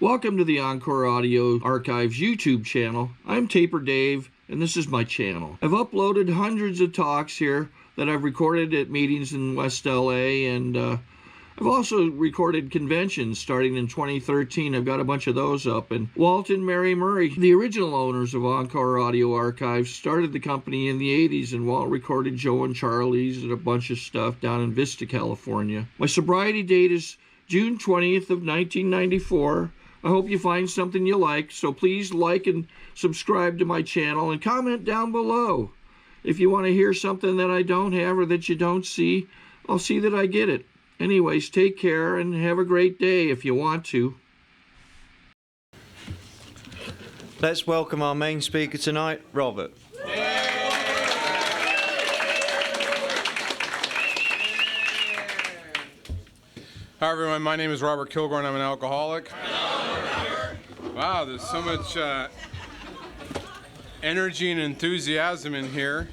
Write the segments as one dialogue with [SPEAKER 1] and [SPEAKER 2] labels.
[SPEAKER 1] Welcome to the Encore Audio Archives YouTube channel. I'm Taper Dave, and this is my channel. I've uploaded hundreds of talks here that I've recorded at meetings in West LA, and I've also recorded conventions starting in 2013. I've got a bunch of those up. And Walt and Mary Murray, the original owners of Encore Audio Archives, started the company in the 80s, and Walt recorded Joe and Charlie's and a bunch of stuff down in Vista, California. My sobriety date is June 20th of 1994. I hope you find something you like, so please like and subscribe to my channel and comment down below. If you want to hear something that I don't have or that you don't see, I'll see that I get it. Anyways, take care and have a great day if you want to.
[SPEAKER 2] Let's welcome our main speaker tonight, Robert.
[SPEAKER 3] Hi everyone, my name is Robert Kilgore and I'm an alcoholic. Wow, there's so much energy and enthusiasm in here.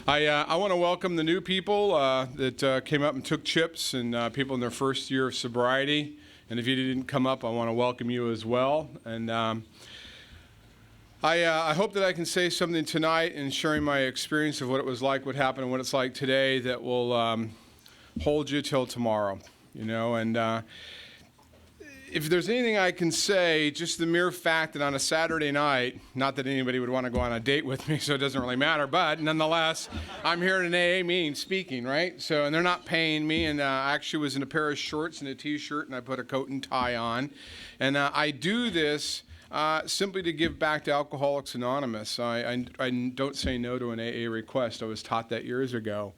[SPEAKER 3] I want to welcome the new people that came up and took chips, and people in their first year of sobriety. And if you didn't come up, I want to welcome you as well. And I hope that I can say something tonight in sharing my experience of what it was like, what happened, and what it's like today that will hold you till tomorrow, you know. And if there's anything I can say, just the mere fact that on a Saturday night, not that anybody would want to go on a date with me, so it doesn't really matter, but nonetheless, I'm here in an AA meeting speaking, right? So, and they're not paying me, and I actually was in a pair of shorts and a t-shirt, and I put a coat and tie on. And I do this simply to give back to Alcoholics Anonymous. I don't say no to an AA request. I was taught that years ago.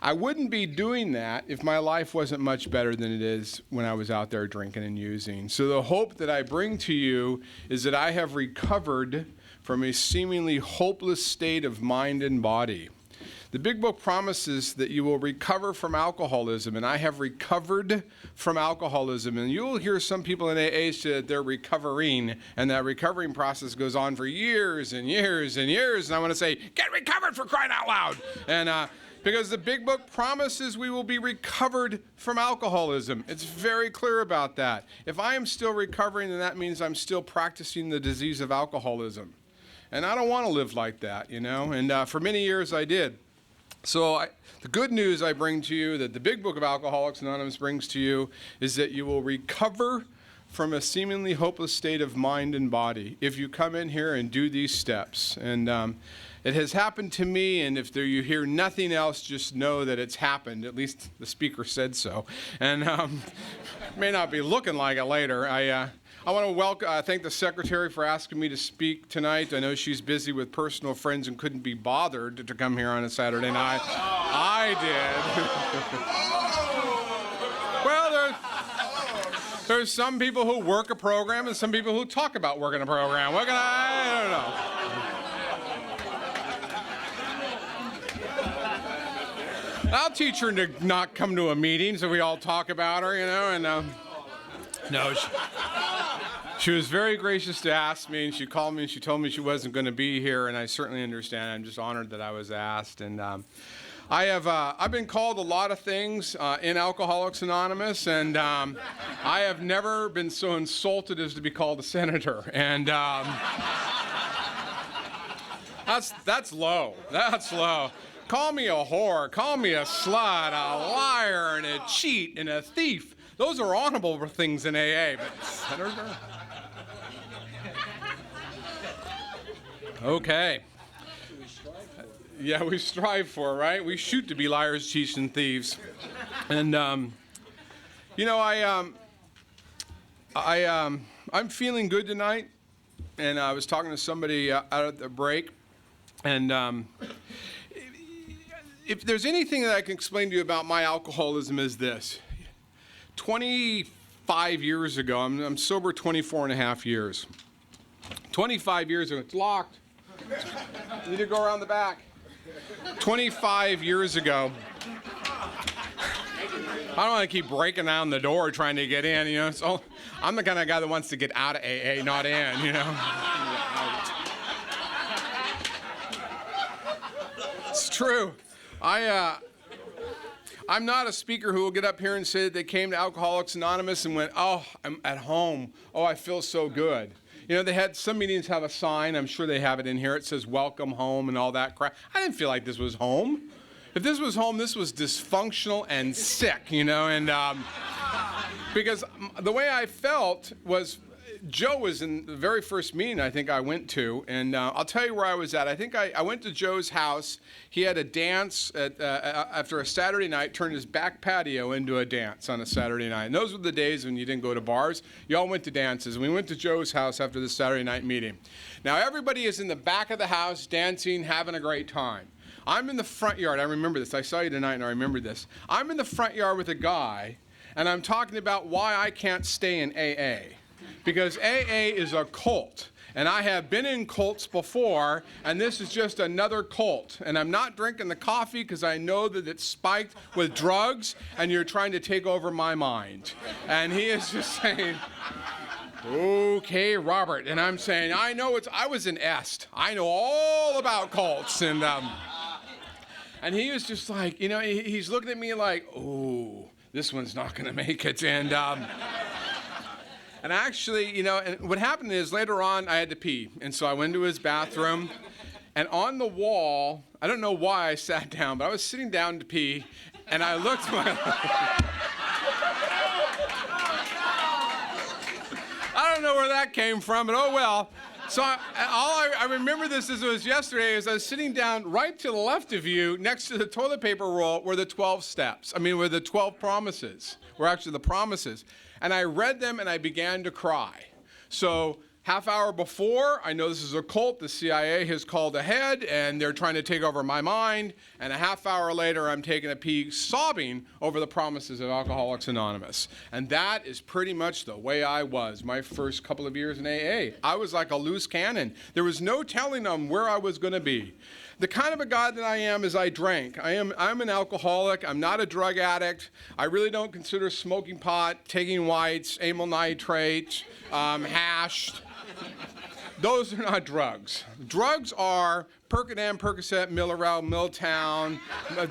[SPEAKER 3] I wouldn't be doing that if my life wasn't much better than it is when I was out there drinking and using. So the hope that I bring to you is that I have recovered from a seemingly hopeless state of mind and body. The Big Book promises that you will recover from alcoholism, and I have recovered from alcoholism. And you'll hear some people in AA say that they're recovering, and that recovering process goes on for years and years and years. And I want to say, get recovered, for crying out loud! And because the Big Book promises we will be recovered from alcoholism. It's very clear about that. If I am still recovering, then that means I'm still practicing the disease of alcoholism. And I don't want to live like that, you know, and for many years I did. So the good news I bring to you, that the Big Book of Alcoholics Anonymous brings to you, is that you will recover from a seemingly hopeless state of mind and body if you come in here and do these steps. And it has happened to me, and if you hear nothing else, just know that it's happened. At least the speaker said so. And may not be looking like it later. I want to thank the secretary for asking me to speak tonight. I know she's busy with personal friends and couldn't be bothered to come here on a Saturday night. I did. Well, there's some people who work a program and some people who talk about working a program. What can I don't know. I'll teach her to not come to a meeting so we all talk about her, you know. And no, she was very gracious to ask me, and she called me and she told me she wasn't going to be here, and I certainly understand. I'm just honored that I was asked. And I've been called a lot of things in Alcoholics Anonymous, and I have never been so insulted as to be called a senator. And that's low. That's low. Call me a whore, call me a slut, a liar, and a cheat, and a thief. Those are honorable things in AA, but senator? Okay. Yeah, we strive for, right? We shoot to be liars, cheats, and thieves. And, you know, I'm feeling good tonight, and I was talking to somebody out at the break, and if there's anything that I can explain to you about my alcoholism is this. 25 years ago, I'm sober 24 and a half years. 25 years ago, it's locked. You need to go around the back. 25 years ago, I don't want to keep breaking down the door trying to get in, you know. So I'm the kind of guy that wants to get out of AA, not in, you know. It's true. I'm not a speaker who will get up here and say that they came to Alcoholics Anonymous and went, oh, I'm at home. Oh, I feel so good. You know, they had some meetings have a sign. I'm sure they have it in here. It says welcome home and all that crap. I didn't feel like this was home. If this was home, this was dysfunctional and sick, you know, and because the way I felt was Joe was in the very first meeting I think I went to, and I'll tell you where I was at. I think I went to Joe's house. He had a dance after a Saturday night, turned his back patio into a dance on a Saturday night. And those were the days when you didn't go to bars. You all went to dances. And we went to Joe's house after the Saturday night meeting. Now, everybody is in the back of the house dancing, having a great time. I'm in the front yard. I remember this. I saw you tonight, and I remember this. I'm in the front yard with a guy, and I'm talking about why I can't stay in AA. Because AA is a cult, and I have been in cults before, and this is just another cult. And I'm not drinking the coffee because I know that it's spiked with drugs, and you're trying to take over my mind. And he is just saying, okay, Robert. And I'm saying, I was in Est. I know all about cults. And he was just like, you know, he's looking at me like, oh, this one's not going to make it. And actually, you know, and what happened is later on I had to pee. And so I went to his bathroom. And on the wall, I don't know why I sat down, but I was sitting down to pee. And I looked my I don't know where that came from, but oh well. So I remember this as it was yesterday, as I was sitting down right to the left of you, next to the toilet paper roll, were the 12 steps. I mean, were the 12 promises. Were actually the promises. And I read them and I began to cry. So half hour before, I know this is a cult. The CIA has called ahead and they're trying to take over my mind. And a half hour later, I'm taking a pee, sobbing over the promises of Alcoholics Anonymous. And that is pretty much the way I was my first couple of years in AA. I was like a loose cannon. There was no telling them where I was going to be. The kind of a guy that I am is I drank. I'm an alcoholic. I'm not a drug addict. I really don't consider smoking pot, taking whites, amyl nitrate, hash. Those are not drugs. Drugs are Percodan, Percocet, Millerell, Milltown.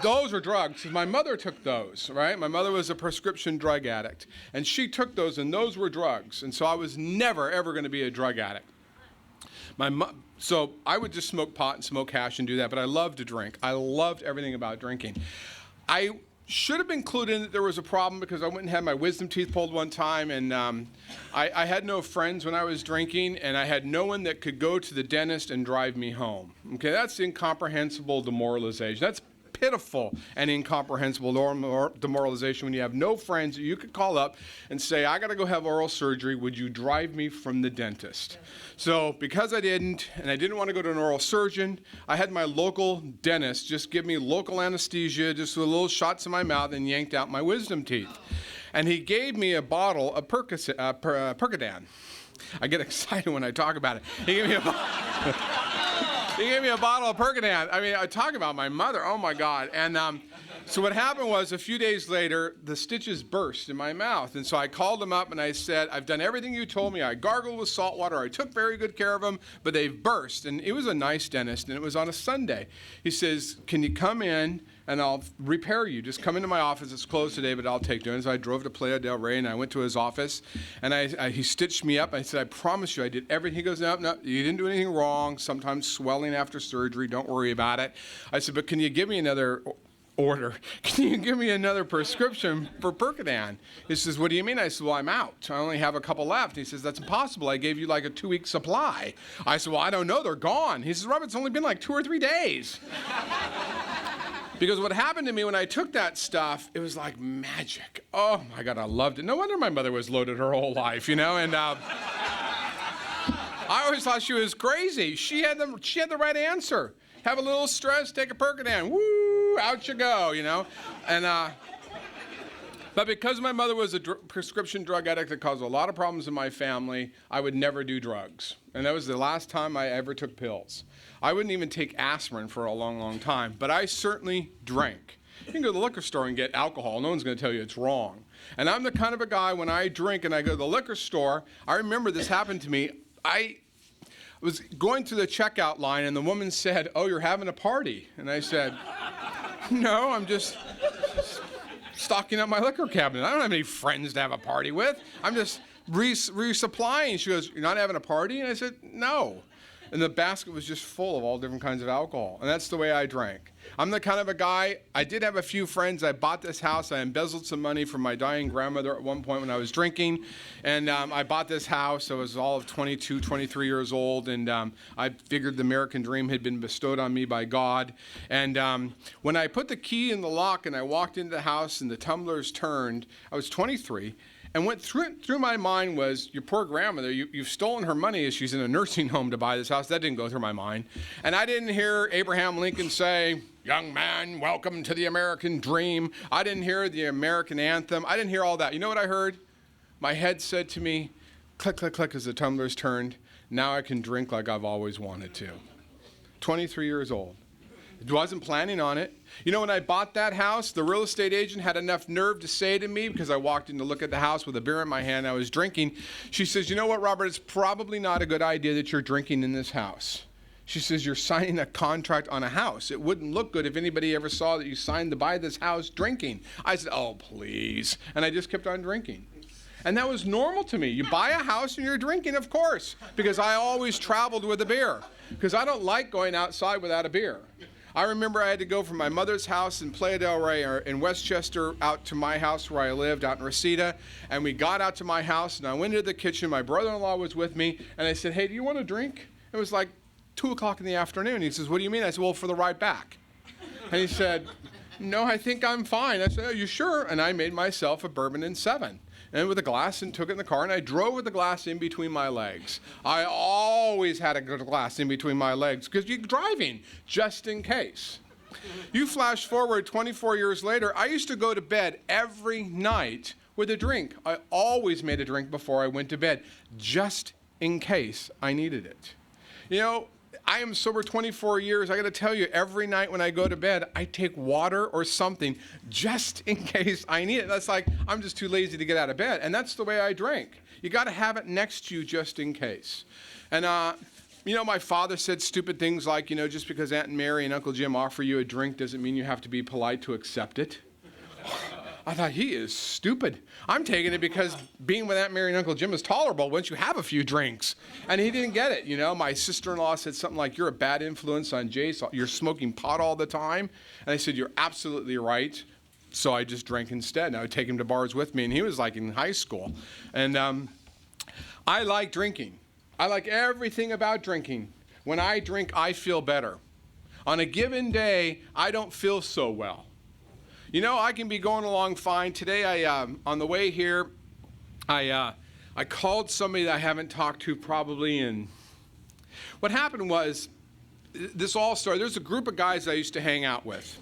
[SPEAKER 3] Those are drugs. My mother took those, right? My mother was a prescription drug addict. And she took those, and those were drugs. And so I was never, ever going to be a drug addict. So I would just smoke pot and smoke hash and do that, but I loved to drink. I loved everything about drinking. I should have been clued in that there was a problem because I went and had my wisdom teeth pulled one time, and I had no friends when I was drinking, and I had no one that could go to the dentist and drive me home. Okay, that's incomprehensible demoralization. That's pitiful and incomprehensible demoralization when you have no friends that you could call up and say, I got to go have oral surgery. Would you drive me from the dentist? So because I didn't, and I didn't want to go to an oral surgeon, I had my local dentist just give me local anesthesia, just with little shots in my mouth, and yanked out my wisdom teeth. And he gave me a bottle of Percodan. I get excited when I talk about it. He gave me a bottle of Percodan. I mean, I talk about my mother. Oh, my God. And so what happened was a few days later, the stitches burst in my mouth. And so I called him up and I said, I've done everything you told me. I gargled with salt water. I took very good care of them, but they've burst. And it was a nice dentist, and it was on a Sunday. He says, can you come in and I'll repair you? Just come into my office. It's closed today, but I'll take you. And so I drove to Playa del Rey, and I went to his office, and he stitched me up. I said, I promise you I did everything. He goes, no, you didn't do anything wrong. Sometimes swelling after surgery. Don't worry about it. I said, but can you give me another order? Can you give me another prescription for Percodan? He says, what do you mean? I said, well, I'm out. I only have a couple left. He says, that's impossible. I gave you like a 2-week supply. I said, well, I don't know. They're gone. He says, Robert, it's only been like 2 or 3 days. Because what happened to me when I took that stuff, it was like magic. Oh, my God, I loved it. No wonder my mother was loaded her whole life, you know? And I always thought she was crazy. She had the right answer. Have a little stress, take a Percodan. Woo, out you go, you know? And but because my mother was a prescription drug addict that caused a lot of problems in my family, I would never do drugs. And that was the last time I ever took pills. I wouldn't even take aspirin for a long, long time, but I certainly drank. You can go to the liquor store and get alcohol. No one's going to tell you it's wrong. And I'm the kind of a guy, when I drink and I go to the liquor store, I remember this happened to me. I was going through the checkout line, and the woman said, oh, you're having a party. And I said, no, I'm just stocking up my liquor cabinet. I don't have any friends to have a party with. I'm just resupplying. She goes, you're not having a party? And I said, no. And the basket was just full of all different kinds of alcohol. And that's the way I drank. I'm the kind of a guy, I did have a few friends. I bought this house. I embezzled some money from my dying grandmother at one point when I was drinking. And I bought this house. I was all of 22, 23 years old. And I figured the American dream had been bestowed on me by God. And when I put the key in the lock and I walked into the house and the tumblers turned, I was 23. And what through my mind was, your poor grandmother, you've stolen her money as she's in a nursing home to buy this house. That didn't go through my mind. And I didn't hear Abraham Lincoln say, young man, welcome to the American dream. I didn't hear the American anthem. I didn't hear all that. You know what I heard? My head said to me, click, click, click, as the tumblers turned. Now I can drink like I've always wanted to. 23 years old. Wasn't planning on it. You know, when I bought that house, the real estate agent had enough nerve to say to me, because I walked in to look at the house with a beer in my hand, I was drinking. She says, you know what, Robert, it's probably not a good idea that you're drinking in this house. She says, you're signing a contract on a house. It wouldn't look good if anybody ever saw that you signed to buy this house drinking. I said, oh, please. And I just kept on drinking. And that was normal to me. You buy a house and you're drinking, of course, because I always traveled with a beer, because I don't like going outside without a beer. I remember I had to go from my mother's house in Playa del Rey or in Westchester out to my house where I lived out in Reseda. And we got out to my house and I went into the kitchen. My brother-in-law was with me. And I said, hey, do you want a drink? It was like 2 o'clock in the afternoon. He says, what do you mean? I said, well, for the ride back. And he said, no, I think I'm fine. I said, are you sure? And I made myself a bourbon and 7. And with a glass and took it in the car, and I drove with the glass in between my legs. I always had a good glass in between my legs because you're driving, just in case. You flash forward 24 years later, I used to go to bed every night with a drink. I always made a drink before I went to bed, just in case I needed it. You know, I am sober 24 years. I got to tell you, every night when I go to bed, I take water or something just in case I need it. That's like, I'm just too lazy to get out of bed. And that's the way I drink. You got to have it next to you just in case. And, you know, my father said stupid things like, you know, just because Aunt Mary and Uncle Jim offer you a drink doesn't mean you have to be polite to accept it. I thought, he is stupid. I'm taking it because being with Aunt Mary and Uncle Jim is tolerable once you have a few drinks. And he didn't get it. You know, my sister-in-law said something like, you're a bad influence on Jace. You're smoking pot all the time. And I said, you're absolutely right. So I just drank instead. And I would take him to bars with me. And he was like in high school. And I like drinking. I like everything about drinking. When I drink, I feel better. On a given day, I don't feel so well. You know, I can be going along fine. Today, on the way here, I called somebody that I haven't talked to probably in... What happened was, this all started, there's a group of guys I used to hang out with.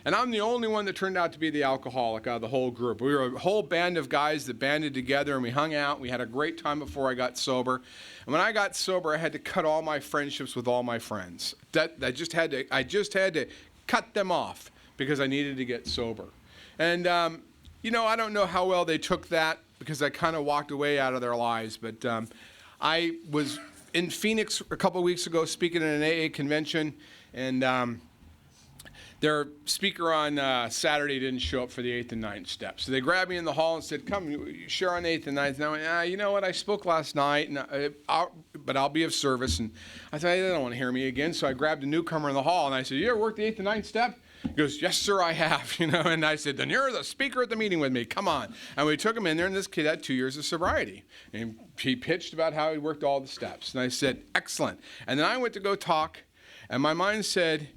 [SPEAKER 3] And I'm the only one that turned out to be the alcoholic out of the whole group. We were a whole band of guys that banded together and we hung out. We had a great time before I got sober. And when I got sober, I had to cut all my friendships with all my friends. I just had to cut them off, because I needed to get sober. And, you know, I don't know how well they took that, because I kind of walked away out of their lives. But I was in Phoenix a couple of weeks ago speaking at an AA convention, and their speaker on Saturday didn't show up for the 8th and 9th steps. So they grabbed me in the hall and said, come, you share on 8th and 9th. And I went, you know what, I spoke last night, and but I'll be of service. And I thought, they don't want to hear me again. So I grabbed a newcomer in the hall, and I said, you ever worked the 8th and 9th step? He goes, yes, sir, I have, you know. And I said, then you're the speaker at the meeting with me. Come on. And we took him in there, and this kid had 2 years of sobriety. And he pitched about how he worked all the steps. And I said, excellent. And then I went to go talk, and my mind said,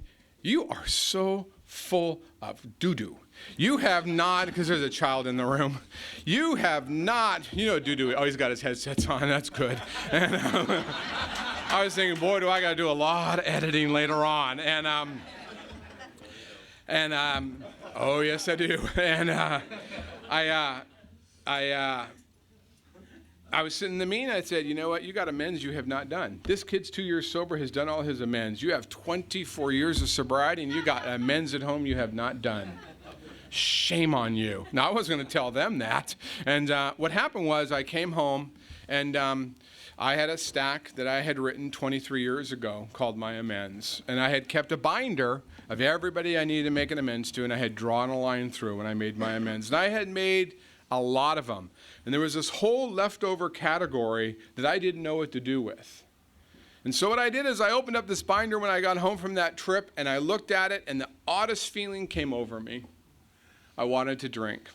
[SPEAKER 3] you are so full of doo-doo. You have not, because there's a child in the room, you have not, you know, doo-doo, oh, he's got his headsets on, that's good. And I was thinking, boy, do I got to do a lot of editing later on. Oh, yes, I do. And I was sitting in the meeting, I said, you know what, you got amends you have not done. This kid's 2 years sober, has done all his amends. You have 24 years of sobriety, and you got amends at home you have not done. Shame on you. Now, I wasn't going to tell them that. And what happened was I came home, and I had a stack that I had written 23 years ago called my amends. And I had kept a binder of everybody I needed to make an amends to, and I had drawn a line through when I made my amends. And I had made a lot of them. And there was this whole leftover category that I didn't know what to do with. And so what I did is I opened up this binder when I got home from that trip, and I looked at it, and the oddest feeling came over me. I wanted to drink.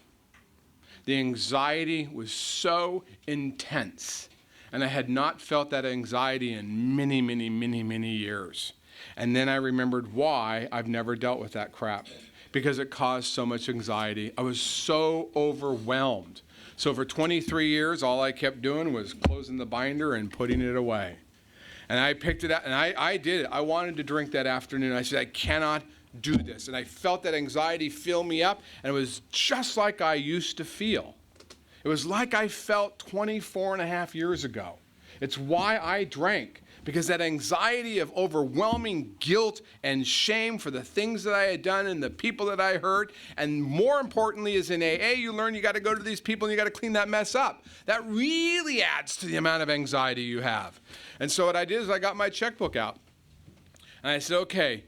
[SPEAKER 3] The anxiety was so intense. And I had not felt that anxiety in many, many, many, many years. And then I remembered why I've never dealt with that crap. Because it caused so much anxiety. I was so overwhelmed. So for 23 years, all I kept doing was closing the binder and putting it away. And I picked it up, and I did it. I wanted to drink that afternoon. I said, I cannot do this. And I felt that anxiety fill me up, and it was just like I used to feel. It was like I felt 24 and a half years ago. It's why I drank, because that anxiety of overwhelming guilt and shame for the things that I had done and the people that I hurt, and more importantly is in AA, you learn you got to go to these people and you got to clean that mess up. That really adds to the amount of anxiety you have. And so what I did is I got my checkbook out, and I said, okay.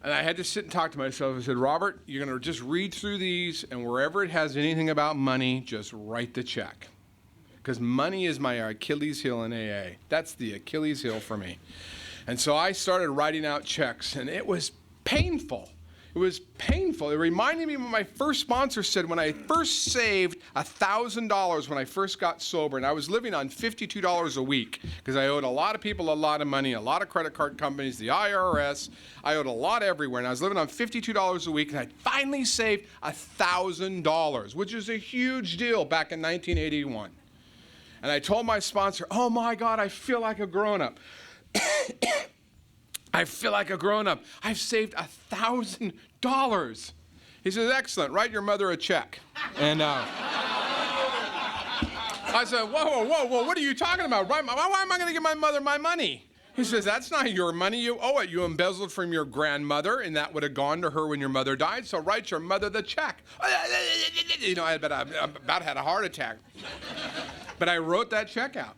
[SPEAKER 3] And I had to sit and talk to myself. I said, Robert, you're going to just read through these, and wherever it has anything about money, just write the check. Because money is my Achilles heel in AA. That's the Achilles heel for me. And so I started writing out checks, and it was painful. It was painful. It reminded me of what my first sponsor said when I first saved $1,000 when I first got sober, and I was living on $52 a week because I owed a lot of people a lot of money, a lot of credit card companies, the IRS. I owed a lot everywhere, and I was living on $52 a week, and I finally saved $1,000, which is a huge deal back in 1981. And I told my sponsor, oh my God, I feel like a grown-up. I feel like a grown-up. I've saved $1,000. He says, excellent, write your mother a check. And I said, whoa, what are you talking about? Why am I going to give my mother my money? He says, that's not your money, you owe it. You embezzled from your grandmother, and that would have gone to her when your mother died, so write your mother the check. You know, I about had a heart attack. But I wrote that check out.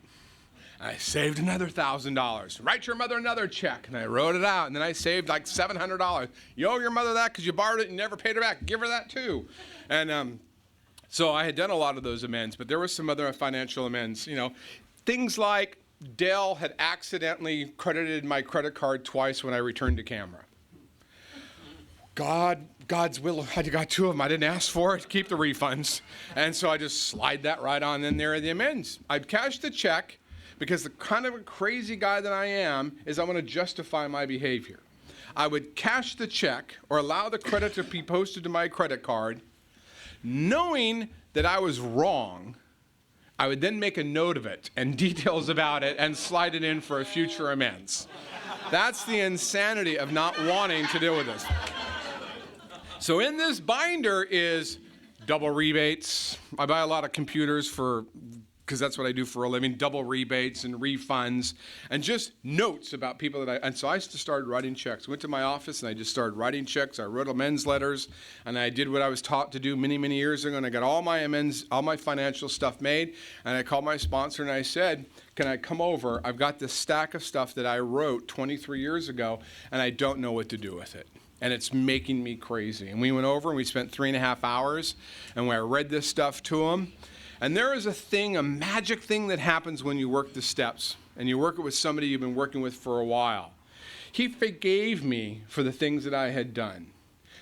[SPEAKER 3] I saved another $1,000. Write your mother another check. And I wrote it out, and then I saved like $700. You owe your mother that because you borrowed it and never paid her back. Give her that too. And so I had done a lot of those amends, but there were some other financial amends. You know, things like Dell had accidentally credited my credit card twice when I returned to camera. God's will, I got two of them. I didn't ask for it. Keep the refunds. And so I just slide that right on in there at the amends. I'd cash the check. Because the kind of a crazy guy that I am is I want to justify my behavior. I would cash the check or allow the credit to be posted to my credit card, knowing that I was wrong. I would then make a note of it and details about it and slide it in for a future amends. That's the insanity of not wanting to deal with this. So in this binder is double rebates. I buy a lot of computers because that's what I do for a living, double rebates and refunds, and just notes about people and so I just started writing checks. Went to my office and I just started writing checks. I wrote amends letters, and I did what I was taught to do many, many years ago, and I got all my amends, all my financial stuff made, and I called my sponsor and I said, can I come over? I've got this stack of stuff that I wrote 23 years ago, and I don't know what to do with it. And it's making me crazy. And we went over and we spent 3.5 hours, and when I read this stuff to him, and there is a magic thing that happens when you work the steps, and you work it with somebody you've been working with for a while. He forgave me for the things that I had done.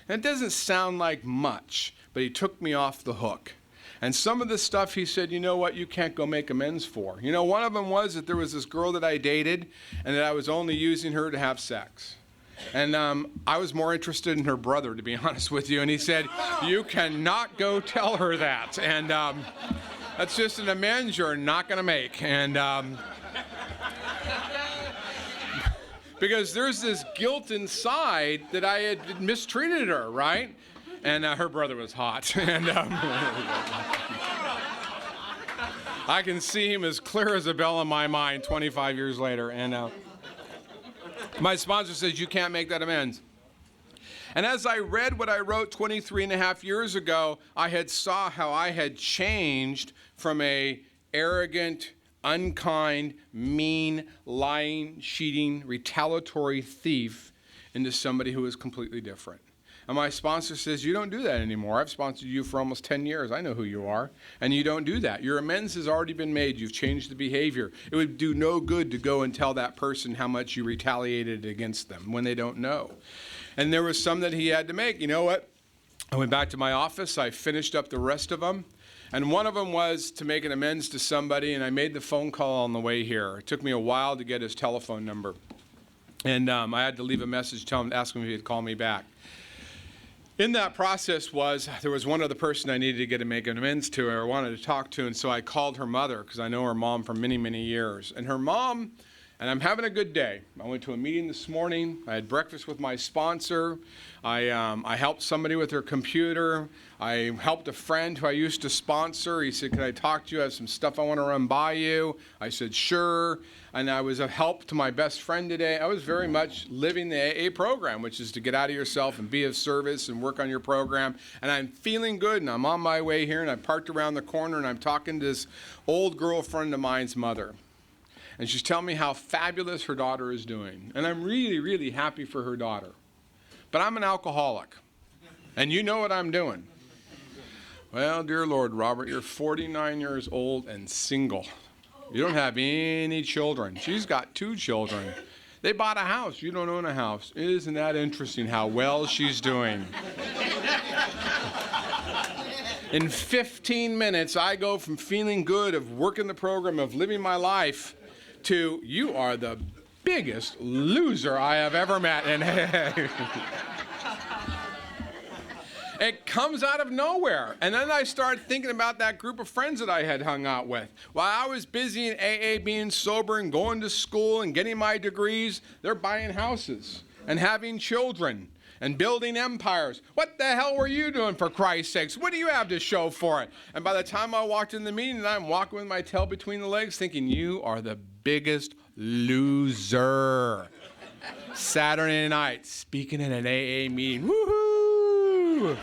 [SPEAKER 3] And it doesn't sound like much, but he took me off the hook. And some of the stuff he said, you know what, you can't go make amends for. You know, one of them was that there was this girl that I dated, and that I was only using her to have sex. And I was more interested in her brother, to be honest with you. And he said, you cannot go tell her that. And that's just an amends you're not going to make. And because there's this guilt inside that I had mistreated her, right? And her brother was hot. And I can see him as clear as a bell in my mind 25 years later. And my sponsor says, you can't make that amends. And as I read what I wrote 23.5 years ago, I had saw how I had changed from a arrogant, unkind, mean, lying, cheating, retaliatory thief into somebody who is completely different. And my sponsor says, you don't do that anymore. I've sponsored you for almost 10 years. I know who you are. And you don't do that. Your amends has already been made. You've changed the behavior. It would do no good to go and tell that person how much you retaliated against them when they don't know. And there was some that he had to make. You know what? I went back to my office. I finished up the rest of them. And one of them was to make an amends to somebody, and I made the phone call on the way here. It took me a while to get his telephone number. And I had to leave a message, ask him if he'd call me back. In that process there was one other person I needed to get to make an amends to or wanted to talk to, and so I called her mother because I know her mom for many, many years. And her mom, and I'm having a good day. I went to a meeting this morning. I had breakfast with my sponsor. I helped somebody with her computer. I helped a friend who I used to sponsor. He said, can I talk to you? I have some stuff I want to run by you. I said, sure. And I was a help to my best friend today. I was very much living the AA program, which is to get out of yourself and be of service and work on your program. And I'm feeling good, and I'm on my way here, and I parked around the corner, and I'm talking to this old girlfriend of mine's mother. And she's telling me how fabulous her daughter is doing. And I'm really, really happy for her daughter. But I'm an alcoholic, and you know what I'm doing. Well, dear Lord, Robert, you're 49 years old and single. You don't have any children. She's got 2 children. They bought a house. You don't own a house. Isn't that interesting how well she's doing? In 15 minutes, I go from feeling good, of working the program, of living my life, to you are the biggest loser I have ever met. And it comes out of nowhere. And then I started thinking about that group of friends that I had hung out with. While I was busy in AA, being sober and going to school and getting my degrees, they're buying houses and having children and building empires. What the hell were you doing, for Christ's sakes? What do you have to show for it? And by the time I walked in the meeting, I'm walking with my tail between the legs thinking, you are the biggest loser. Saturday night, speaking at an AA meeting. Woohoo!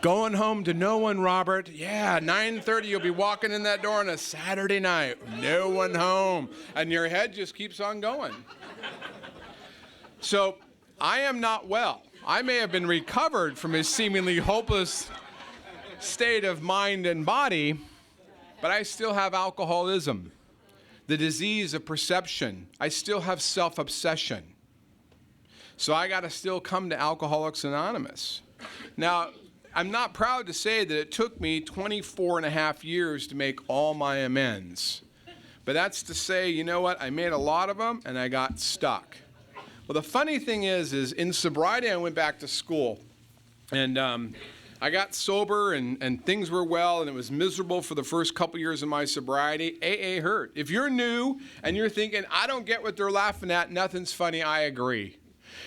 [SPEAKER 3] Going home to no one, Robert. Yeah, 9:30, you'll be walking in that door on a Saturday night. No one home. And your head just keeps on going. So, I am not well. I may have been recovered from a seemingly hopeless state of mind and body, but I still have alcoholism, the disease of perception. I still have self-obsession. So I got to still come to Alcoholics Anonymous. Now, I'm not proud to say that it took me 24 and a half years to make all my amends. But that's to say, you know what, I made a lot of them and I got stuck. Well, the funny thing is in sobriety, I went back to school. And I got sober and things were well, and it was miserable for the first couple years of my sobriety. AA hurt. If you're new and you're thinking, I don't get what they're laughing at, nothing's funny, I agree.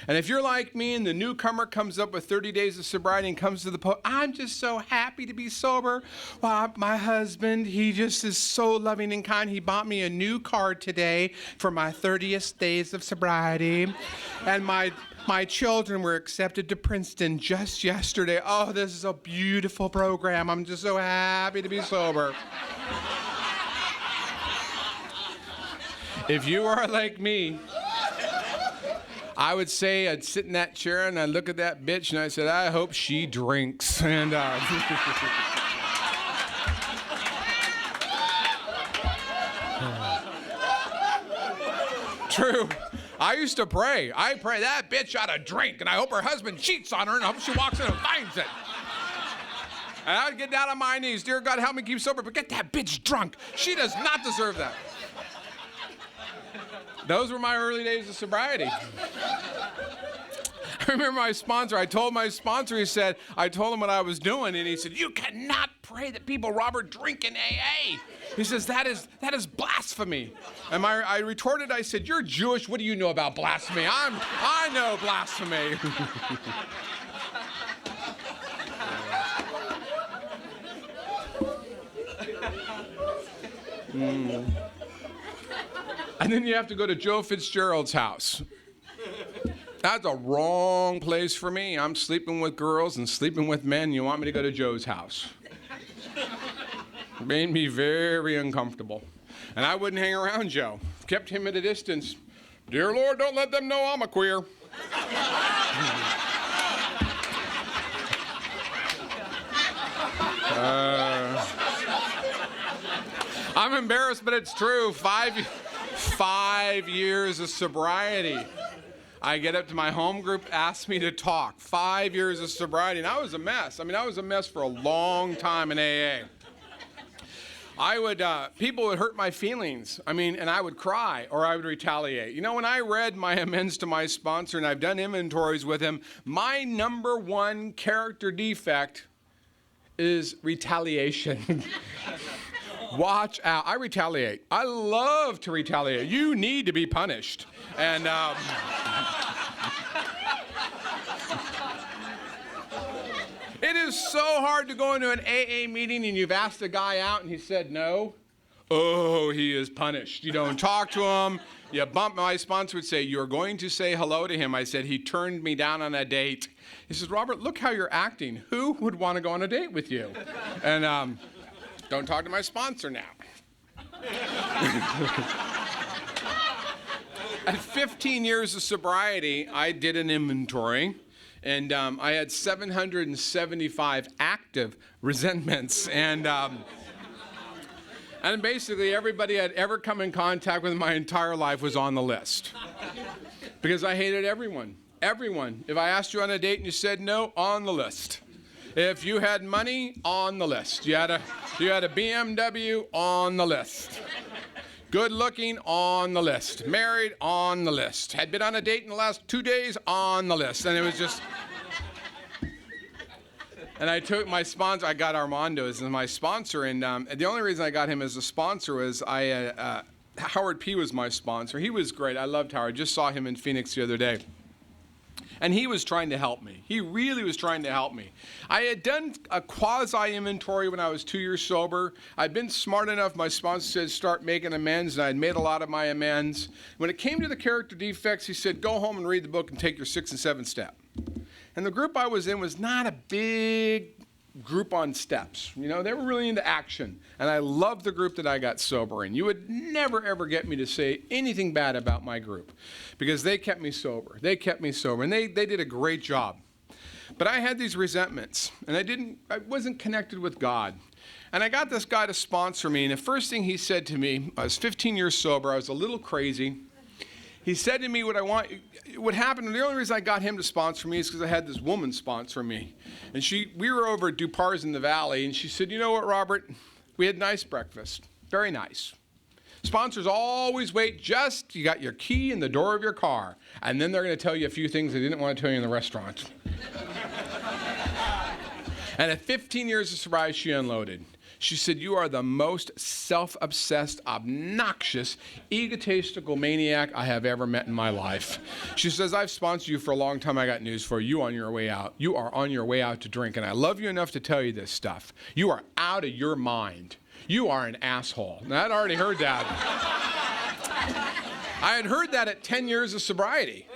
[SPEAKER 3] And if you're like me and the newcomer comes up with 30 days of sobriety and comes to the podium, I'm just so happy to be sober. Well, my husband, he just is so loving and kind. He bought me a new car today for my 30th days of sobriety. And my children were accepted to Princeton just yesterday. Oh, this is a beautiful program. I'm just so happy to be sober. If you are like me, I would say I'd sit in that chair and I'd look at that bitch and I said, I hope she drinks. And true. I used to pray. I pray that bitch ought to drink, and I hope her husband cheats on her, and I hope she walks in and finds it. And I would get down on my knees. Dear God, help me keep sober, but get that bitch drunk. She does not deserve that. Those were my early days of sobriety. I remember my sponsor. I told my sponsor, I told him what I was doing, and he said, you cannot pray that people, Robert, drink in AA. He says, that is blasphemy. And I retorted, I said, you're Jewish, what do you know about blasphemy? I know blasphemy. And then you have to go to Joe Fitzgerald's house. That's a wrong place for me. I'm sleeping with girls and sleeping with men. You want me to go to Joe's house? Made me very uncomfortable. And I wouldn't hang around Joe. Kept him at a distance. Dear Lord, don't let them know I'm a queer. I'm embarrassed, but it's true. 5 years of sobriety. I get up to my home group, ask me to talk. 5 years of sobriety, and I was a mess. I mean, I was a mess for a long time in AA. People would hurt my feelings. I mean, and I would cry or I would retaliate. You know, when I read my amends to my sponsor, and I've done inventories with him, my number one character defect is retaliation. Watch out. I retaliate. I love to retaliate. You need to be punished. And it is so hard to go into an AA meeting and you've asked a guy out and he said no. Oh, he is punished. You don't talk to him. You bump. My sponsor would say, you're going to say hello to him. I said, he turned me down on a date. He says, Robert, look how you're acting. Who would want to go on a date with you? And don't talk to my sponsor now. At 15 years of sobriety, I did an inventory, and I had 775 active resentments. And basically everybody I'd ever come in contact with in my entire life was on the list. Because I hated everyone. Everyone. If I asked you on a date and you said no, on the list. If you had money, on the list. You had a BMW, on the list. Good looking, on the list. Married, on the list. Had been on a date in the last 2 days, on the list. And it was just... And I took my sponsor, I got Armando as my sponsor, and the only reason I got him as a sponsor was Howard P. was my sponsor. He was great. I loved Howard. I just saw him in Phoenix the other day. And he was trying to help me. He really was trying to help me. I had done a quasi-inventory when I was 2 years sober. I'd been smart enough, my sponsor said, start making amends, and I'd made a lot of my amends. When it came to the character defects, he said, go home and read the book and take your 6 and 7 step. And the group I was in was not a big group on steps. You know, they were really into action. And I loved the group that I got sober in. You would never, ever get me to say anything bad about my group because they kept me sober. They kept me sober, and they did a great job. But I had these resentments, and I wasn't connected with God. And I got this guy to sponsor me, and the first thing he said to me, I was 15 years sober, I was a little crazy. He said to me what happened, and the only reason I got him to sponsor me is because I had this woman sponsor me. And we were over at Dupar's in the Valley, and she said, you know what, Robert? We had nice breakfast. Very nice. Sponsors always wait you got your key in the door of your car, and then they're going to tell you a few things they didn't want to tell you in the restaurant. And at 15 years of sobriety, she unloaded. She said, you are the most self-obsessed, obnoxious, egotistical maniac I have ever met in my life. She says, I've sponsored you for a long time. I got news for you. On your way out. You are on your way out to drink, and I love you enough to tell you this stuff. You are out of your mind. You are an asshole. Now, I'd already heard that. I had heard that at 10 years of sobriety.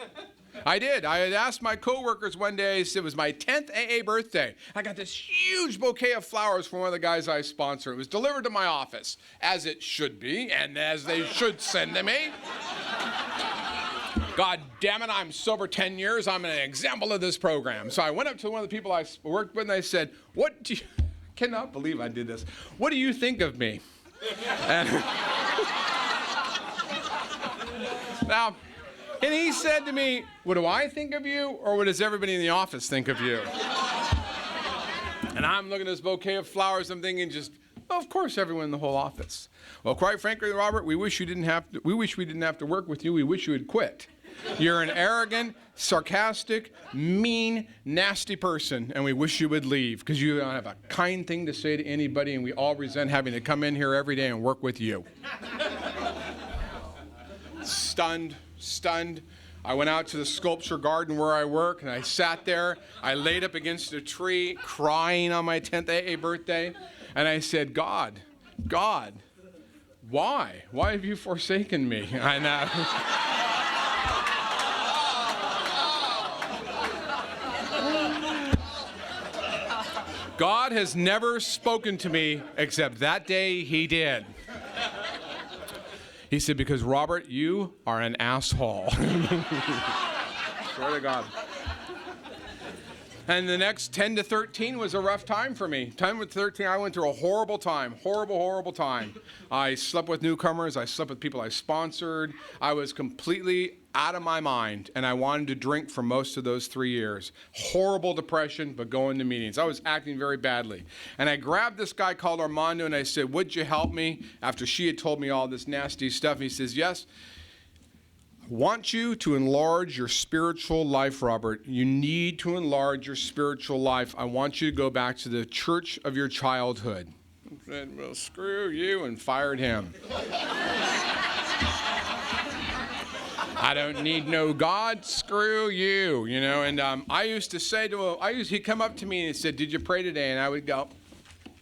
[SPEAKER 3] I did. I had asked my coworkers one day, it was my 10th AA birthday. I got this huge bouquet of flowers from one of the guys I sponsor. It was delivered to my office, as it should be, and as they should send to me. God damn it, I'm sober 10 years. I'm an example of this program. So I went up to one of the people I worked with, and I said, I cannot believe I did this. What do you think of me? Now, and he said to me, what do I think of you, or what does everybody in the office think of you? And I'm looking at this bouquet of flowers, I'm thinking of course everyone in the whole office. Well, quite frankly, Robert, we wish we didn't have to work with you. We wish you had quit. You're an arrogant, sarcastic, mean, nasty person, and we wish you would leave because you don't have a kind thing to say to anybody, and we all resent having to come in here every day and work with you. Stunned. I went out to the sculpture garden where I work, and I sat there. I laid up against a tree, crying on my 10th AA birthday, and I said, God, why? Why have you forsaken me? And God has never spoken to me except that day he did. He said, because Robert, you are an asshole. Swear to God. And the next 10 to 13 was a rough time for me. 10 to 13, I went through a horrible time. Horrible time. I slept with newcomers. I slept with people I sponsored. I was completely out of my mind, and I wanted to drink for most of those 3 years. Horrible depression, but going to meetings. I was acting very badly. And I grabbed this guy called Armando, and I said, would you help me? After she had told me all this nasty stuff, and he says, yes. Want you to enlarge your spiritual life, Robert. You need to enlarge your spiritual life. I want you to go back to the church of your childhood. I said, well, screw you, and fired him. I don't need no God, screw you, you know. And I used to say to him, he'd come up to me and he said, did you pray today? And I would go,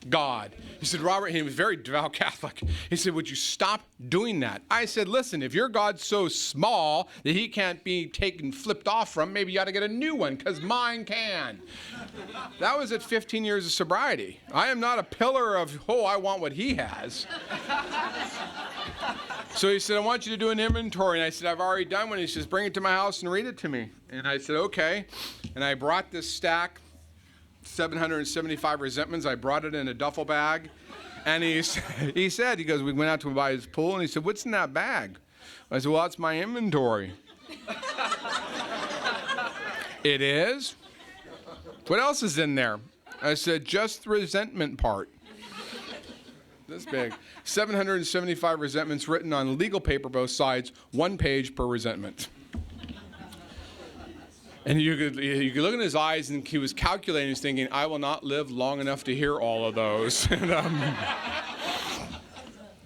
[SPEAKER 3] God. He said, Robert, he was very devout Catholic. He said, would you stop doing that? I said, listen, if your God's so small that he can't be taken, flipped off from, maybe you ought to get a new one, because mine can. That was at 15 years of sobriety. I am not a pillar of, I want what he has. So he said, I want you to do an inventory. And I said, I've already done one. He says, bring it to my house and read it to me. And I said, okay. And I brought this stack, 775 resentments. I brought it in a duffel bag. And he goes, we went out to buy his pool, and he said, what's in that bag? I said, well, that's my inventory. It is? What else is in there? I said, just the resentment part. This big. 775 resentments written on legal paper, both sides, 1 page per resentment. And you could look in his eyes, and he was calculating, he's thinking, I will not live long enough to hear all of those. And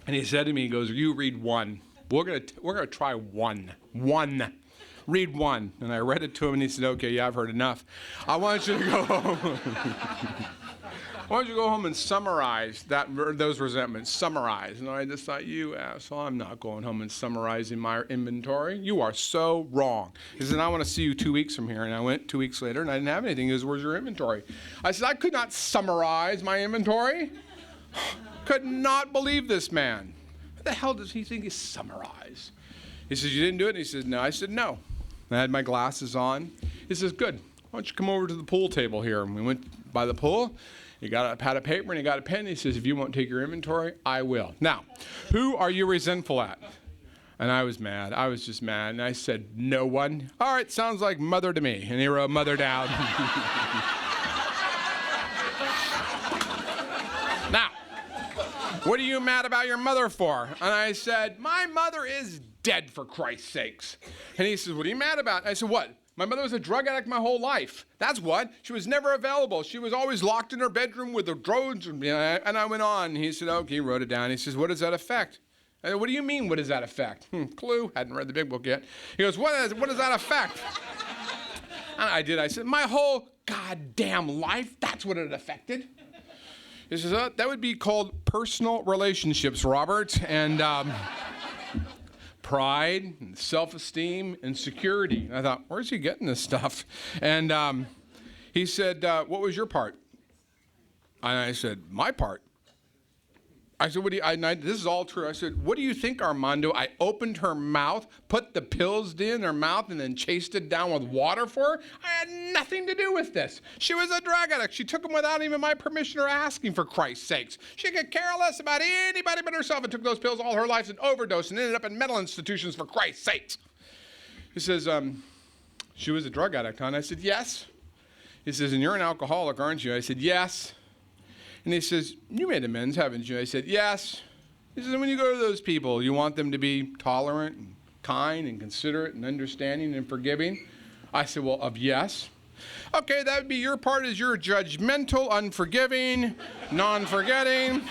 [SPEAKER 3] he said to me, he goes, you read one. We're gonna try one. Read one. And I read it to him, and he said, okay, yeah, I've heard enough. I want you to go home. Why don't you go home and summarize those resentments? Summarize. And I just thought, you asshole, I'm not going home and summarizing my inventory. You are so wrong. He said, I want to see you 2 weeks from here. And I went 2 weeks later, and I didn't have anything. He goes, where's your inventory? I said, I could not summarize my inventory. Could not believe this man. What the hell does he think is summarize? He says, you didn't do it? And he said, no. I said, no. And I had my glasses on. He says, good. Why don't you come over to the pool table here? And we went by the pool. He got a pad of paper and he got a pen. He says, if you won't take your inventory, I will. Now, who are you resentful at? And I was mad. I was just mad. And I said, no one. All right, sounds like mother to me. And he wrote mother down. Now, what are you mad about your mother for? And I said, my mother is dead, for Christ's sakes. And he says, what are you mad about? And I said, what? My mother was a drug addict my whole life. That's what. She was never available. She was always locked in her bedroom with the drones. And I went on. He said, okay, he wrote it down. He says, what does that affect? I said, what do you mean, what does that affect? Clue. Hadn't read the big book yet. He goes, what does that affect? And I did. I said, my whole goddamn life, that's what it affected. He says, that would be called personal relationships, Robert. And pride, and self-esteem, and security. And I thought, where's he getting this stuff? And he said, what was your part? And I said, my part? I said, this is all true. I said, what do you think, Armando? I opened her mouth, put the pills in her mouth, and then chased it down with water for her? I had nothing to do with this. She was a drug addict. She took them without even my permission or asking, for Christ's sakes. She could care less about anybody but herself, and took those pills all her life and overdosed and ended up in mental institutions, for Christ's sakes. He says, she was a drug addict, huh? And I said, yes. He says, and you're an alcoholic, aren't you? I said, yes. And he says, you made amends, haven't you? I said, yes. He says, when you go to those people, you want them to be tolerant and kind and considerate and understanding and forgiving? I said, well, yes. Okay, that would be your part, is you're judgmental, unforgiving, non-forgetting.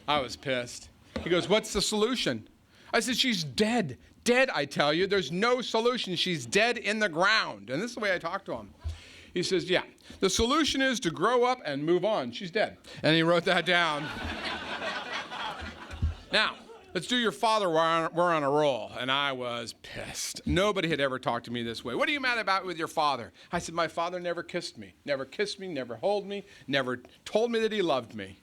[SPEAKER 3] I was pissed. He goes, what's the solution? I said, she's dead. Dead, I tell you. There's no solution. She's dead in the ground. And this is the way I talk to him. He says, yeah, the solution is to grow up and move on. She's dead. And he wrote that down. Now, Let's do your father. We're on a roll. And I was pissed. Nobody had ever talked to me this way. What are you mad about with your father? I said, my father never kissed me, never held me, never told me that he loved me.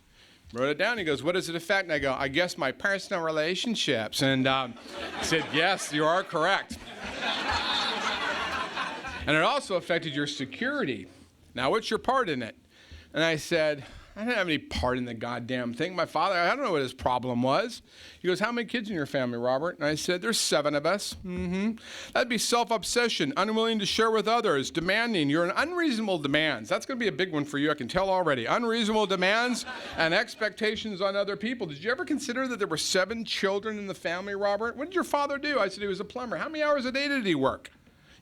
[SPEAKER 3] Wrote it down. He goes, what does it affect? And I go, I guess my personal relationships. And I said, yes, you are correct. And it also affected your security. Now, what's your part in it? And I said, I didn't have any part in the goddamn thing. My father, I don't know what his problem was. He goes, how many kids in your family, Robert? And I said, there's 7 of us. That'd be self-obsession, unwilling to share with others, demanding. You're an unreasonable demands. That's going to be a big one for you, I can tell already. Unreasonable demands and expectations on other people. Did you ever consider that there were 7 children in the family, Robert? What did your father do? I said, he was a plumber. How many hours a day did he work?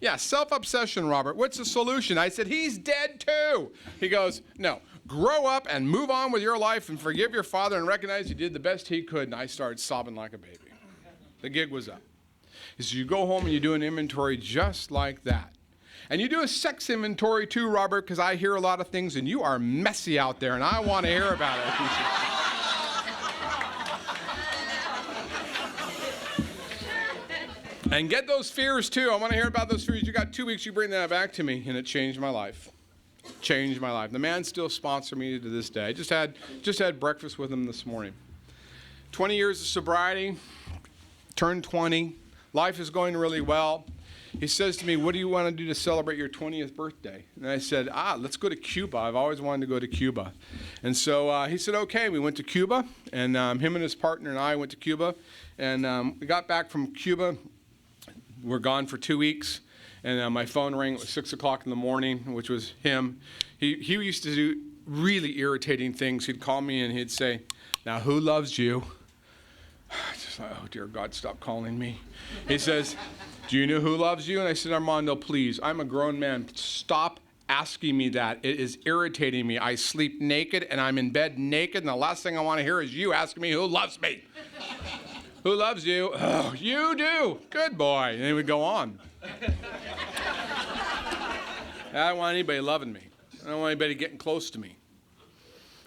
[SPEAKER 3] Yeah, self-obsession, Robert. What's the solution? I said, he's dead too. He goes, no. Grow up and move on with your life and forgive your father and recognize he did the best he could. And I started sobbing like a baby. The gig was up. He says, you go home and you do an inventory just like that. And you do a sex inventory too, Robert, because I hear a lot of things and you are messy out there and I want to hear about it. And get those fears too. I want to hear about those fears. You got 2 weeks, you bring that back to me, and it changed my life. Changed my life. The man still sponsors me to this day. I just had breakfast with him this morning. 20 years of sobriety, turned 20. Life is going really well. He says to me, what do you want to do to celebrate your 20th birthday? And I said, let's go to Cuba. I've always wanted to go to Cuba. And so he said, okay. We went to Cuba, and him and his partner and I went to Cuba. And we got back from Cuba. We're gone for 2 weeks. And my phone rang. It was 6 o'clock in the morning, which was him. He used to do really irritating things. He'd call me and he'd say, now who loves you? Just like, oh, dear God, stop calling me. He says, do you know who loves you? And I said, Armando, please, I'm a grown man. Stop asking me that. It is irritating me. I sleep naked and I'm in bed naked, and the last thing I want to hear is you asking me who loves me. Who loves you? Oh, you do. Good boy. And then we'd go on. I don't want anybody loving me. I don't want anybody getting close to me.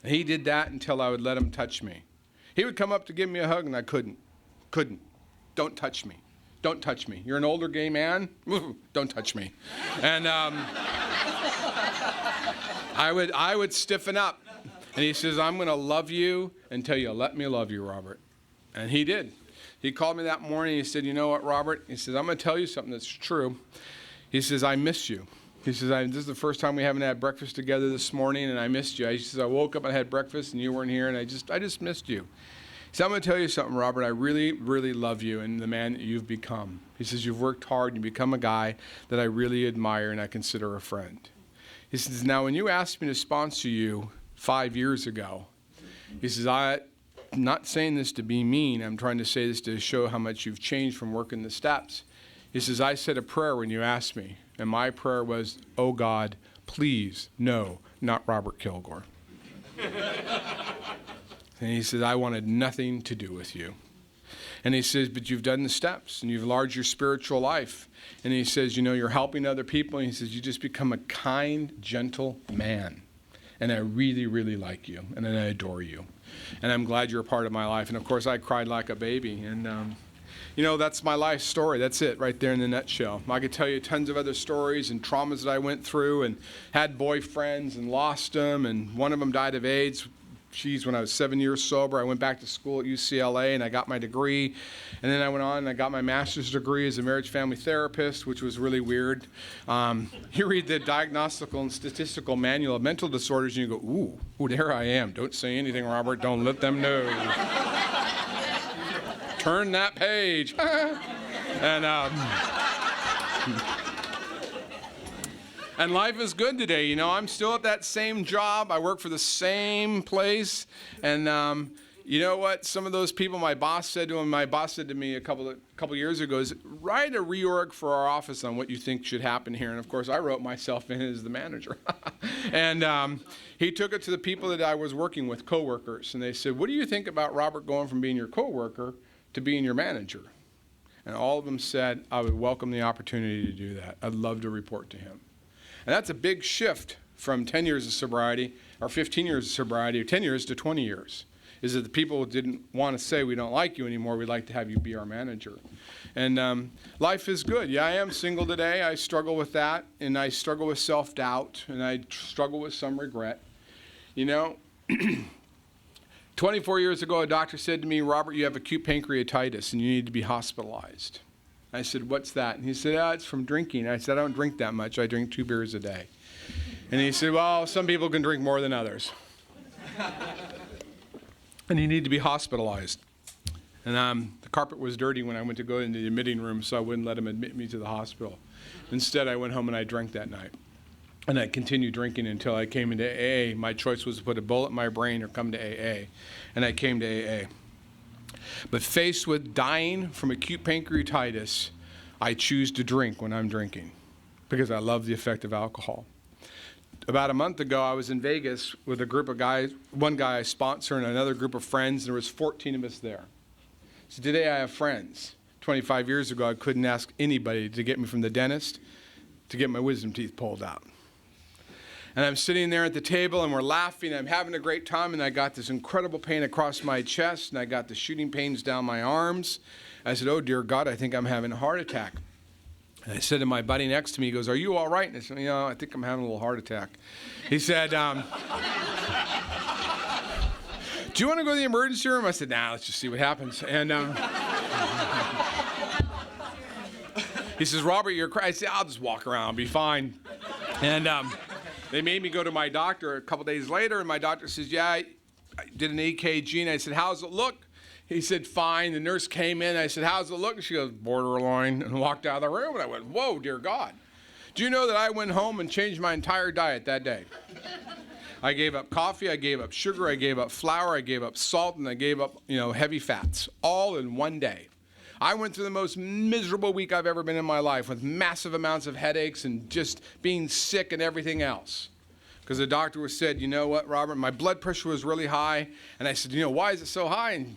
[SPEAKER 3] And he did that until I would let him touch me. He would come up to give me a hug, and I couldn't. Don't touch me. Don't touch me. You're an older gay man? Don't touch me. And I would stiffen up. And he says, I'm going to love you until you let me love you, Robert. And he did. He called me that morning. He said, you know what, Robert? He says, I'm going to tell you something that's true. He says, I miss you. He says, this is the first time we haven't had breakfast together this morning, and I missed you. He says, I woke up and had breakfast, and you weren't here, and I just missed you. He said, I'm going to tell you something, Robert. I really, really love you and the man that you've become. He says, you've worked hard, and you've become a guy that I really admire and I consider a friend. He says, now, when you asked me to sponsor you 5 years ago, he says, I'm not saying this to be mean. I'm trying to say this to show how much you've changed from working the steps. He says, I said a prayer when you asked me, and my prayer was, oh God, please, no, not Robert Kilgore. And he says, I wanted nothing to do with you. And he says, but you've done the steps, and you've enlarged your spiritual life. And he says, you know, you're helping other people. And he says, you just become a kind, gentle man. And I really, really like you, and I adore you. And I'm glad you're a part of my life. And, of course, I cried like a baby. And, you know, that's my life story. That's it right there in the nutshell. I could tell you tons of other stories and traumas that I went through and had boyfriends and lost them. And one of them died of AIDS. When I was 7 years sober, I went back to school at UCLA and I got my degree. And then I went on and I got my master's degree as a marriage family therapist, which was really weird. You read the diagnostical and statistical manual of mental disorders and you go, ooh, there I am. Don't say anything, Robert. Don't let them know. Turn that page. And life is good today. You know, I'm still at that same job. I work for the same place. And you know what? Some of those people, my boss said to me a couple years ago, is write a reorg for our office on what you think should happen here. And of course, I wrote myself in as the manager. And he took it to the people that I was working with, coworkers. And they said, what do you think about Robert going from being your coworker to being your manager? And all of them said, I would welcome the opportunity to do that. I'd love to report to him. And that's a big shift from 10 years of sobriety, or 15 years of sobriety, or 10 years to 20 years. is that the people didn't want to say we don't like you anymore. We'd like to have you be our manager. And life is good. Yeah, I am single today. I struggle with that, and I struggle with self-doubt, and I struggle with some regret. You know, 24 years ago, a doctor said to me, Robert, you have acute pancreatitis, and you need to be hospitalized. I said, what's that? And he said, it's from drinking. I said, I don't drink that much. I drink 2 beers a day. And he said, well, some people can drink more than others. And you need to be hospitalized. And the carpet was dirty when I went to go into the admitting room, so I wouldn't let him admit me to the hospital. Instead, I went home and I drank that night. And I continued drinking until I came into AA. My choice was to put a bullet in my brain or come to AA. And I came to AA. But faced with dying from acute pancreatitis, I choose to drink when I'm drinking because I love the effect of alcohol. About a month ago, I was in Vegas with a group of guys, one guy I sponsor and another group of friends, and there was 14 of us there. So today I have friends. 25 years ago, I couldn't ask anybody to get me from the dentist to get my wisdom teeth pulled out. And I'm sitting there at the table, and we're laughing. I'm having a great time, and I got this incredible pain across my chest, and I got the shooting pains down my arms. I said, oh, dear God, I think I'm having a heart attack. And I said to my buddy next to me, he goes, are you all right? And I said, you know, I think I'm having a little heart attack. He said, do you want to go to the emergency room? I said, nah, let's just see what happens. And he says, Robert, you're crying. I said, I'll just walk around, I'll be fine. And they made me go to my doctor a couple days later, and my doctor says, yeah, I did an EKG, and I said, how's it look? He said, fine. The nurse came in, and I said, how's it look? And she goes, borderline, and walked out of the room, and I went, whoa, dear God. Do you know that I went home and changed my entire diet that day? I gave up coffee, I gave up sugar, I gave up flour, I gave up salt, and I gave up, heavy fats, all in one day. I went through the most miserable week I've ever been in my life with massive amounts of headaches and just being sick and everything else. Because the doctor said, you know what, Robert, my blood pressure was really high. And I said, why is it so high? And,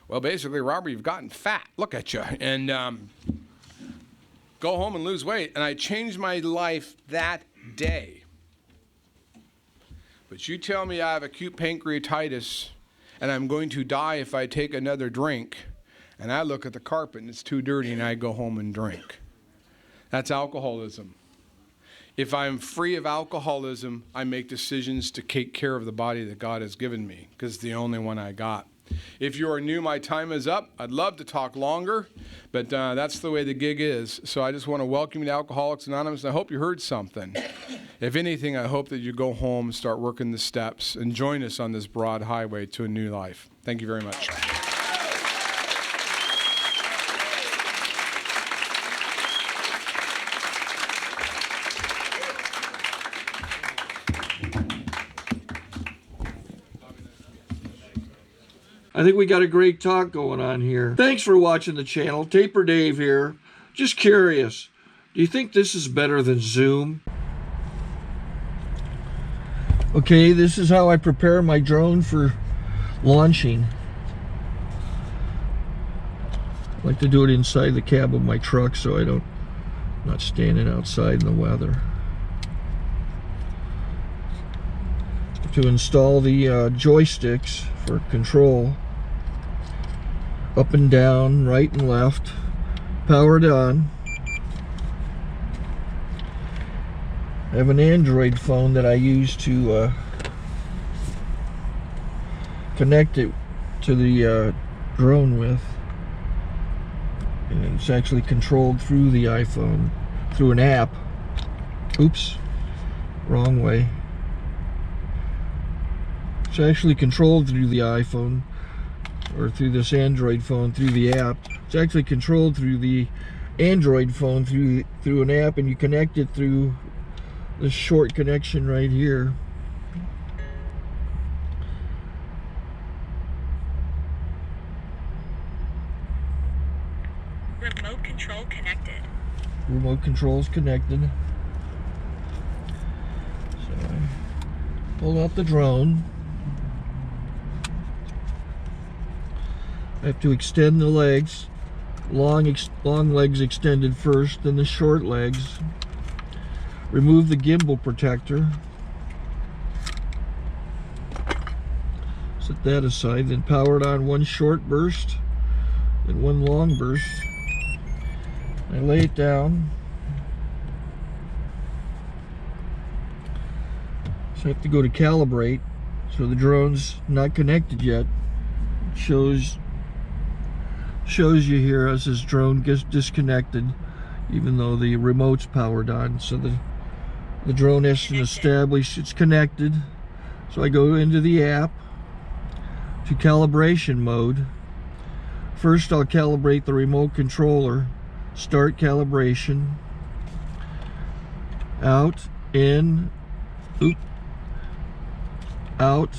[SPEAKER 3] well, basically, Robert, you've gotten fat. Look at you. And go home and lose weight. And I changed my life that day. But you tell me I have acute pancreatitis and I'm going to die if I take another drink. And I look at the carpet and it's too dirty and I go home and drink. That's alcoholism. If I'm free of alcoholism, I make decisions to take care of the body that God has given me because it's the only one I got. If you are new, my time is up. I'd love to talk longer, but that's the way the gig is. So I just want to welcome you to Alcoholics Anonymous, and I hope you heard something. If anything, I hope that you go home, start working the steps, and join us on this broad highway to a new life. Thank you very much.
[SPEAKER 1] I think we got a great talk going on here. Thanks for watching the channel. Taper Dave here. Just curious, do you think this is better than Zoom? Okay, this is how I prepare my drone for launching. I like to do it inside the cab of my truck so I'm not standing outside in the weather. To install the joysticks for control, up and down, right and left, powered on. I have an Android phone that I use to connect it to the drone with, and it's actually controlled through the iPhone, through an app. Oops, wrong way. It's actually controlled through the iPhone, or through this Android phone, through the app. It's actually controlled through the Android phone, through an app, and you connect it through this short connection right here.
[SPEAKER 4] Remote control connected.
[SPEAKER 1] Remote control's connected. So I pull out the drone. I have to extend the legs, long legs extended first, then the short legs. Remove the gimbal protector. Set that aside, then power it on one short burst and one long burst. I lay it down. So I have to go to calibrate. So the drone's not connected yet. It shows you here as this drone gets disconnected, even though the remote's powered on. So the drone has to establish it's connected. So I go into the app to calibration mode. First I'll calibrate the remote controller. Start calibration. Out, in, oop, out,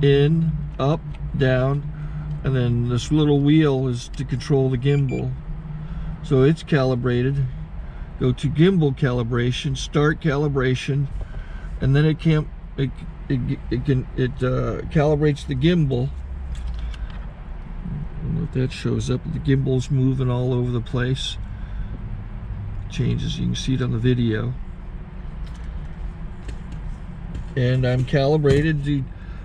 [SPEAKER 1] in, up, down, and then this little wheel is to control the gimbal. So it's calibrated. Go to gimbal calibration, start calibration, and then it calibrates the gimbal. I don't know if that shows up. The gimbal's moving all over the place. Changes, you can see it on the video. And I'm calibrated to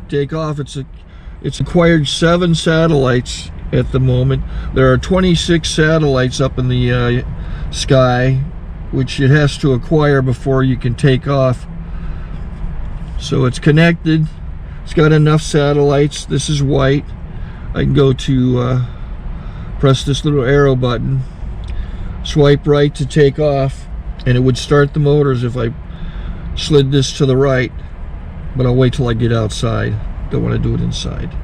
[SPEAKER 1] take off. It's acquired 7 satellites at the moment. There are 26 satellites up in the sky, which it has to acquire before you can take off. So it's connected. It's got enough satellites. This is white. I can go to press this little arrow button, swipe right to take off, and it would start the motors if I slid this to the right. But I'll wait till I get outside. Don't want to do it inside.